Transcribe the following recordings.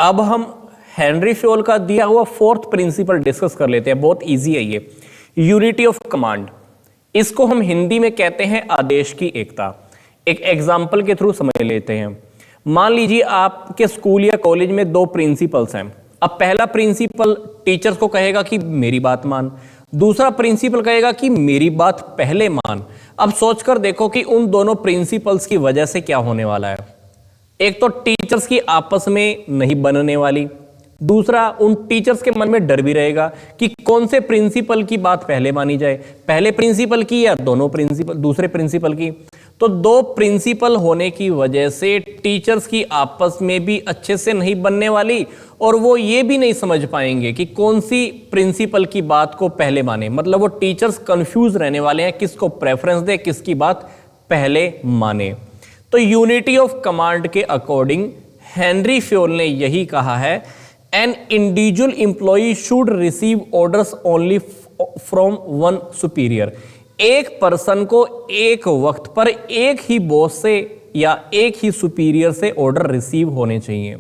अब हम Henry Fayol का दिया हुआ फोर्थ प्रिंसिपल डिस्कस कर लेते हैं। बहुत इजी है ये, यूनिटी ऑफ कमांड। इसको हम हिंदी में कहते हैं आदेश की एकता। एक एग्जाम्पल के थ्रू समझ लेते हैं। मान लीजिए आपके स्कूल या कॉलेज में दो प्रिंसिपल्स हैं। अब पहला प्रिंसिपल टीचर्स को कहेगा कि मेरी बात मान, दूसरा प्रिंसिपल कहेगा कि मेरी बात पहले मान। अब सोचकर देखो कि उन दोनों प्रिंसिपल्स की वजह से क्या होने वाला है। एक तो टीचर्स की आपस में नहीं बनने वाली, दूसरा उन टीचर्स के मन में डर भी रहेगा कि कौन से प्रिंसिपल की बात पहले मानी जाए, पहले प्रिंसिपल की या दोनों प्रिंसिपल दूसरे प्रिंसिपल की। तो दो प्रिंसिपल होने की वजह से टीचर्स की आपस में भी अच्छे से नहीं बनने वाली, और वो ये भी नहीं समझ पाएंगे कि कौन सी प्रिंसिपल की बात को पहले माने। मतलब वो टीचर्स कंफ्यूज रहने वाले हैं, किसको प्रेफरेंस दे, किसकी बात पहले माने। तो यूनिटी ऑफ कमांड के अकॉर्डिंग हेनरी फ्योल ने यही कहा है, an individual employee should receive orders only from one superior. एक पर्सन को एक वक्त पर एक ही बॉस से या एक ही सुपीरियर से ऑर्डर रिसीव होने चाहिए,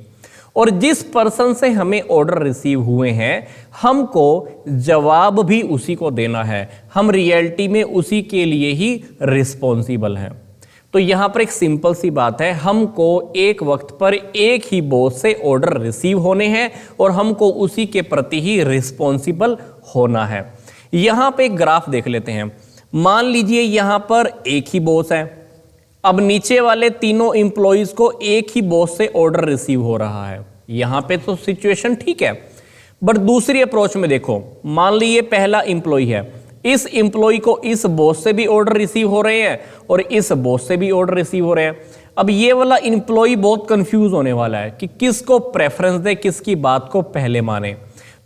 और जिस पर्सन से हमें ऑर्डर रिसीव हुए हैं हमको जवाब भी उसी को देना है। हम रियलिटी में उसी के लिए ही रिस्पॉन्सिबल हैं। तो यहां पर एक सिंपल सी बात है, हमको एक वक्त पर एक ही बॉस से ऑर्डर रिसीव होने हैं और हमको उसी के प्रति ही रिस्पॉन्सिबल होना है। यहां पे एक ग्राफ देख लेते हैं। मान लीजिए यहां पर एक ही बॉस है। अब नीचे वाले तीनों इंप्लॉइज को एक ही बॉस से ऑर्डर रिसीव हो रहा है। यहां पे तो सिचुएशन ठीक है, बट दूसरी अप्रोच में देखो। मान लीजिए पहला इंप्लॉय है, इस इंप्लॉय को इस बॉस से भी ऑर्डर रिसीव हो रहे हैं और इस बॉस से भी ऑर्डर रिसीव हो रहे हैं। अब ये वाला इंप्लॉय बहुत कंफ्यूज होने वाला है कि किसको प्रेफरेंस दे, किसकी बात को पहले माने।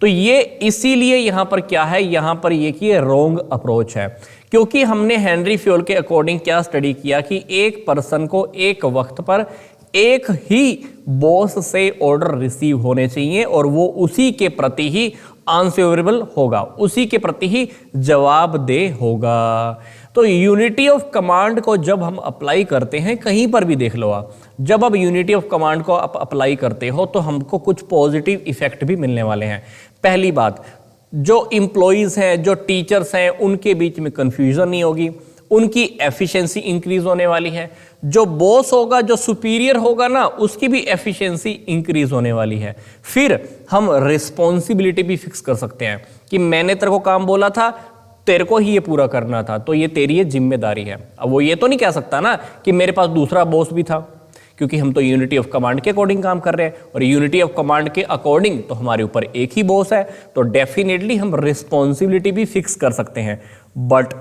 तो ये इसीलिए यहां पर क्या है, यहां पर ये कि रॉन्ग अप्रोच है, क्योंकि हमने हेनरी फ्योल के अकॉर्डिंग क्या स्टडी किया कि एक पर्सन को एक वक्त पर एक ही बॉस से ऑर्डर रिसीव होने चाहिए और वो उसी के प्रति ही आंसरेबल होगा, उसी के प्रति ही जवाबदेह होगा। तो यूनिटी ऑफ कमांड को जब हम अप्लाई करते हैं, कहीं पर भी देख लो आप, जब आप यूनिटी ऑफ कमांड को आप अप्लाई करते हो तो हमको कुछ पॉजिटिव इफेक्ट भी मिलने वाले हैं। पहली बात, जो इंप्लॉइज हैं, जो टीचर्स हैं, उनके बीच में कंफ्यूजन नहीं होगी, उनकी एफिशिएंसी इंक्रीज होने वाली है। जो बॉस होगा, जो सुपीरियर होगा ना, उसकी भी एफिशिएंसी इंक्रीज होने वाली है। फिर हम रिस्पॉन्सिबिलिटी भी फिक्स कर सकते हैं कि मैंने तेरे को काम बोला था, तेरे को ही ये पूरा करना था, तो ये तेरी ये जिम्मेदारी है। अब वो ये तो नहीं कह सकता ना कि मेरे पास दूसरा बॉस भी था, क्योंकि हम तो यूनिटी ऑफ कमांड के अकॉर्डिंग काम कर रहे हैं, और यूनिटी ऑफ कमांड के अकॉर्डिंग तो हमारे ऊपर एक ही बॉस है, तो डेफिनेटली हम रिस्पॉन्सिबिलिटी भी फिक्स कर सकते हैं। बट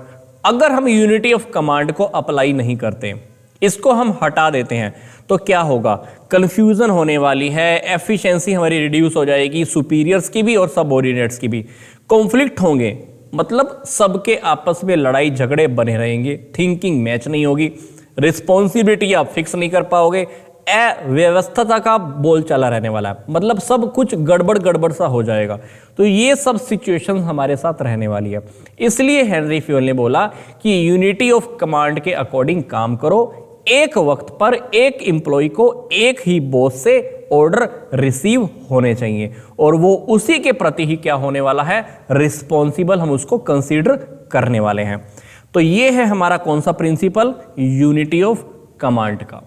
अगर हम यूनिटी ऑफ कमांड को अप्लाई नहीं करते, इसको हम हटा देते हैं, तो क्या होगा, कंफ्यूजन होने वाली है, एफिशिएंसी हमारी रिड्यूस हो जाएगी, सुपीरियर्स की भी और सबऑर्डिनेट्स की भी। कॉन्फ्लिक्ट होंगे, मतलब सबके आपस में लड़ाई झगड़े बने रहेंगे, थिंकिंग मैच नहीं होगी, रिस्पॉन्सिबिलिटी आप फिक्स नहीं कर पाओगे, अव्यवस्था का बोल चला रहने वाला है, मतलब सब कुछ गड़बड़ गड़बड़ सा हो जाएगा। तो ये सब सिचुएशन हमारे साथ रहने वाली है। इसलिए हेनरी फ्योल ने बोला कि यूनिटी ऑफ कमांड के अकॉर्डिंग काम करो। एक वक्त पर एक एम्प्लॉय को एक ही बॉस से ऑर्डर रिसीव होने चाहिए, और वो उसी के प्रति ही क्या होने वाला है, रिस्पॉन्सिबल हम उसको कंसीडर करने वाले हैं। तो ये है हमारा कौन सा प्रिंसिपल, यूनिटी ऑफ कमांड का।